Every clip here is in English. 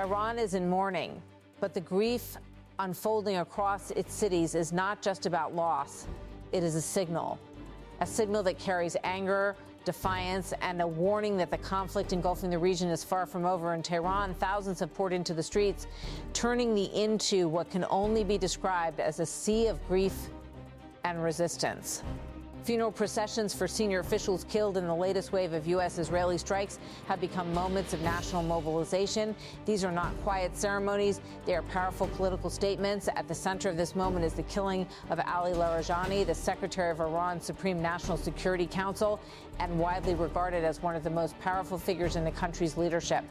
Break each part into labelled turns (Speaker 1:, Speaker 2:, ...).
Speaker 1: Iran is in mourning, but the grief unfolding across its cities is not just about loss. It is a signal that carries anger, defiance, and a warning that the conflict engulfing the region is far from over. In Tehran, thousands have poured into the streets, turning into what can only be described as a sea of grief and resistance. Funeral processions for senior officials killed in the latest wave of U.S.-Israeli strikes have become moments of national mobilization. These are not quiet ceremonies. They are powerful political statements. At the center of this moment is the killing of Ali Larijani, the secretary of Iran's Supreme National Security Council, and widely regarded as one of the most powerful figures in the country's leadership.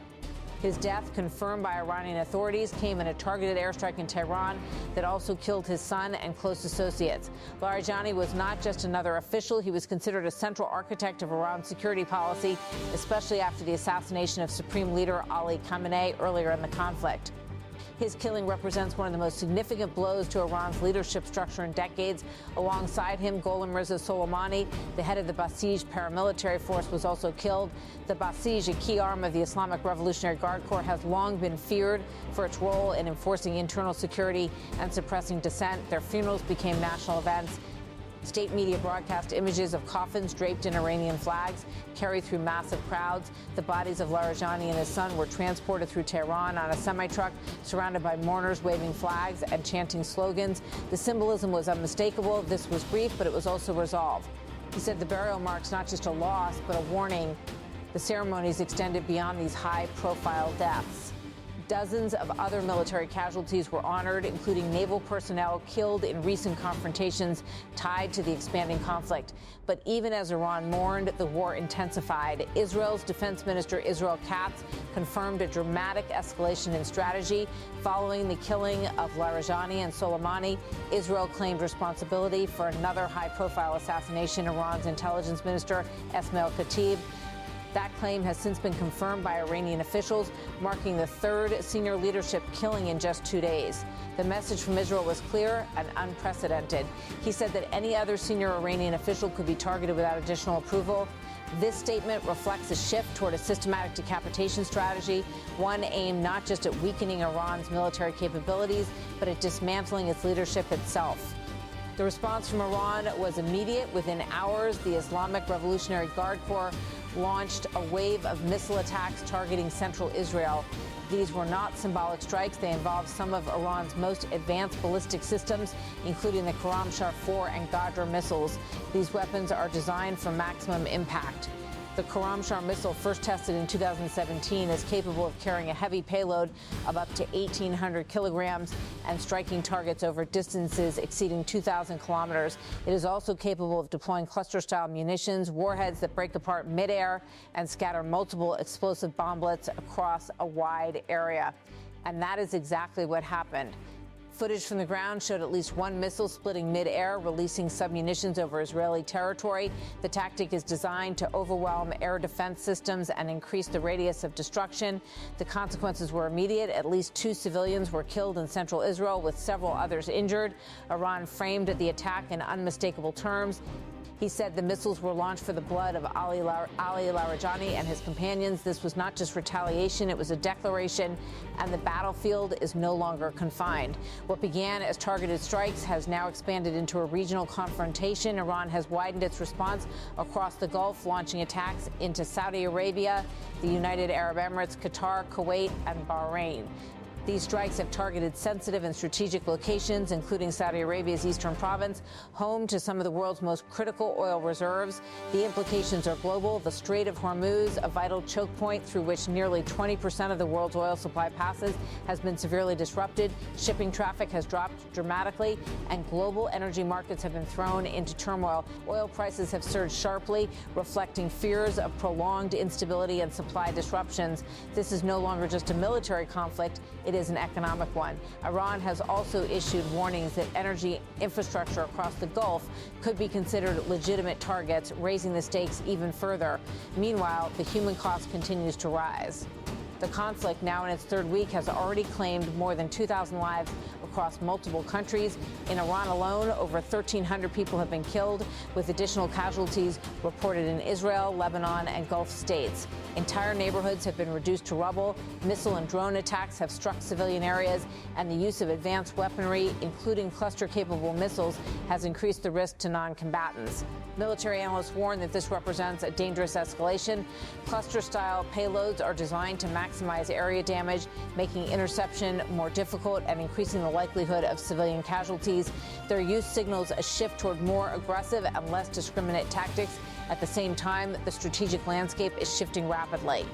Speaker 1: His death, confirmed by Iranian authorities, came in a targeted airstrike in Tehran that also killed his son and close associates. Larijani was not just another official. He was considered a central architect of Iran's security policy, especially after the assassination of Supreme Leader Ali Khamenei earlier in the conflict. His killing represents one of the most significant blows to Iran's leadership structure in decades. Alongside him, Gholam Reza Soleimani, the head of the Basij paramilitary force, was also killed. The Basij, a key arm of the Islamic Revolutionary Guard Corps, has long been feared for its role in enforcing internal security and suppressing dissent. Their funerals became national events. State media broadcast images of coffins draped in Iranian flags carried through massive crowds. The bodies of Larijani and his son were transported through Tehran on a semi-truck surrounded by mourners waving flags and chanting slogans. The symbolism was unmistakable. This was brief, but it was also resolved. He said the burial marks not just a loss, but a warning. The ceremonies extended beyond these high-profile deaths. Dozens of other military casualties were honored, including naval personnel killed in recent confrontations tied to the expanding conflict. But even as Iran mourned, the war intensified. Israel's Defense Minister Israel Katz confirmed a dramatic escalation in strategy. Following the killing of Larijani and Soleimani, Israel claimed responsibility for another high-profile assassination, Iran's intelligence minister Esmail Khatib. That claim has since been confirmed by Iranian officials, marking the third senior leadership killing in just 2 days. The message from Israel was clear and unprecedented. He said that any other senior Iranian official could be targeted without additional approval. This statement reflects a shift toward a systematic decapitation strategy, one aimed not just at weakening Iran's military capabilities, but at dismantling its leadership itself. The response from Iran was immediate. Within hours, the Islamic Revolutionary Guard Corps launched a wave of missile attacks targeting central Israel. These were not symbolic strikes. They involved some of Iran's most advanced ballistic systems, including the Khorramshahr 4 and Ghadra missiles. These weapons are designed for maximum impact. The Khorramshahr missile, first tested in 2017, is capable of carrying a heavy payload of up to 1,800 kilograms and striking targets over distances exceeding 2,000 kilometers. It is also capable of deploying cluster-style munitions, warheads that break apart midair and scatter multiple explosive bomblets across a wide area. And that is exactly what happened. Footage from the ground showed at least one missile splitting mid-air, releasing submunitions over Israeli territory. The tactic is designed to overwhelm air defense systems and increase the radius of destruction. The consequences were immediate. At least 2 civilians were killed in central Israel, with several others injured. Iran framed the attack in unmistakable terms. He said the missiles were launched for the blood of Ali Larijani and his companions. This was not just retaliation, it was a declaration, and the battlefield is no longer confined. What began as targeted strikes has now expanded into a regional confrontation. Iran has widened its response across the Gulf, launching attacks into Saudi Arabia, the United Arab Emirates, Qatar, Kuwait, and Bahrain. These strikes have targeted sensitive and strategic locations, including Saudi Arabia's eastern province, home to some of the world's most critical oil reserves. The implications are global. The Strait of Hormuz, a vital choke point through which nearly 20% of the world's oil supply passes, has been severely disrupted. Shipping traffic has dropped dramatically, and global energy markets have been thrown into turmoil. Oil prices have surged sharply, reflecting fears of prolonged instability and supply disruptions. This is no longer just a military conflict. It is an economic one. Iran has also issued warnings that energy infrastructure across the Gulf could be considered legitimate targets, raising the stakes even further. Meanwhile, the human cost continues to rise. The conflict, now in its third week, has already claimed more than 2,000 lives across across multiple countries. In Iran alone, over 1,300 people have been killed, with additional casualties reported in Israel, Lebanon, and Gulf states. Entire neighborhoods have been reduced to rubble. Missile and drone attacks have struck civilian areas, and the use of advanced weaponry, including cluster-capable missiles, has increased the risk to non-combatants. Military analysts warn that this represents a dangerous escalation. Cluster-style payloads are designed to maximize area damage, making interception more difficult and increasing the likelihood of civilian casualties. Their use signals a shift toward more aggressive and less discriminate tactics. At the same time, the strategic landscape is shifting rapidly.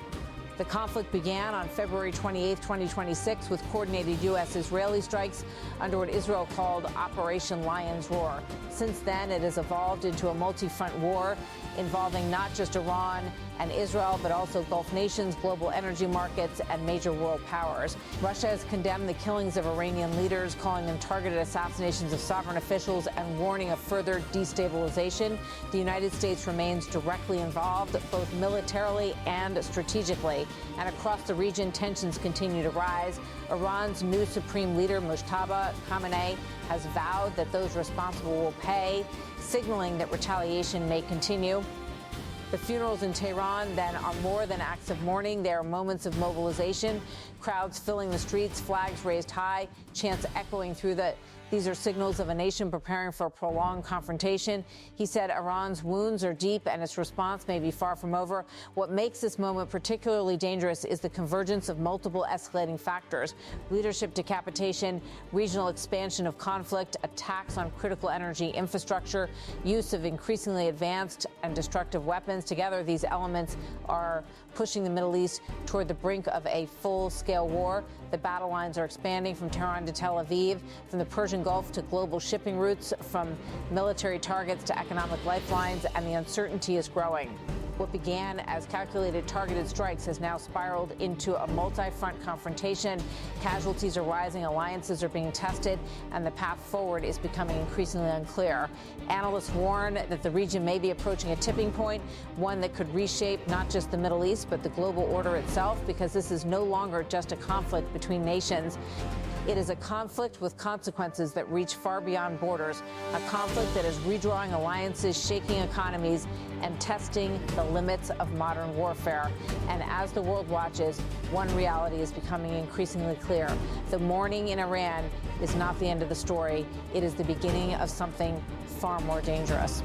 Speaker 1: The conflict began on February 28, 2026, with coordinated U.S.-Israeli strikes under what Israel called Operation Lion's Roar. Since then, it has evolved into a multi-front war involving not just Iran and Israel, but also Gulf nations, global energy markets, and major world powers. Russia has condemned the killings of Iranian leaders, calling them targeted assassinations of sovereign officials and warning of further destabilization. The United States remains directly involved, both militarily and strategically. And across the region, tensions continue to rise. Iran's new supreme leader, Mujtaba Khamenei, has vowed that those responsible will pay, signaling that retaliation may continue. The funerals in Tehran, then, are more than acts of mourning. They are moments of mobilization, crowds filling the streets, flags raised high, chants echoing through These are signals of a nation preparing for a prolonged confrontation. He said Iran's wounds are deep and its response may be far from over. What makes this moment particularly dangerous is the convergence of multiple escalating factors: leadership decapitation, regional expansion of conflict, attacks on critical energy infrastructure, use of increasingly advanced and destructive weapons. Together, these elements are pushing the Middle East toward the brink of a full-scale war. The battle lines are expanding from Tehran to Tel Aviv, from the Persian Gulf to global shipping routes, from military targets to economic lifelines, and the uncertainty is growing. What began as calculated targeted strikes has now spiraled into a multi-front confrontation. Casualties are rising, alliances are being tested, and the path forward is becoming increasingly unclear. Analysts warn that the region may be approaching a tipping point, one that could reshape not just the Middle East, but the global order itself, because this is no longer just a conflict between nations. It is a conflict with consequences that reach far beyond borders, a conflict that is redrawing alliances, shaking economies, and testing the limits of modern warfare. And as the world watches, one reality is becoming increasingly clear. The mourning in Iran is not the end of the story. It is the beginning of something far more dangerous.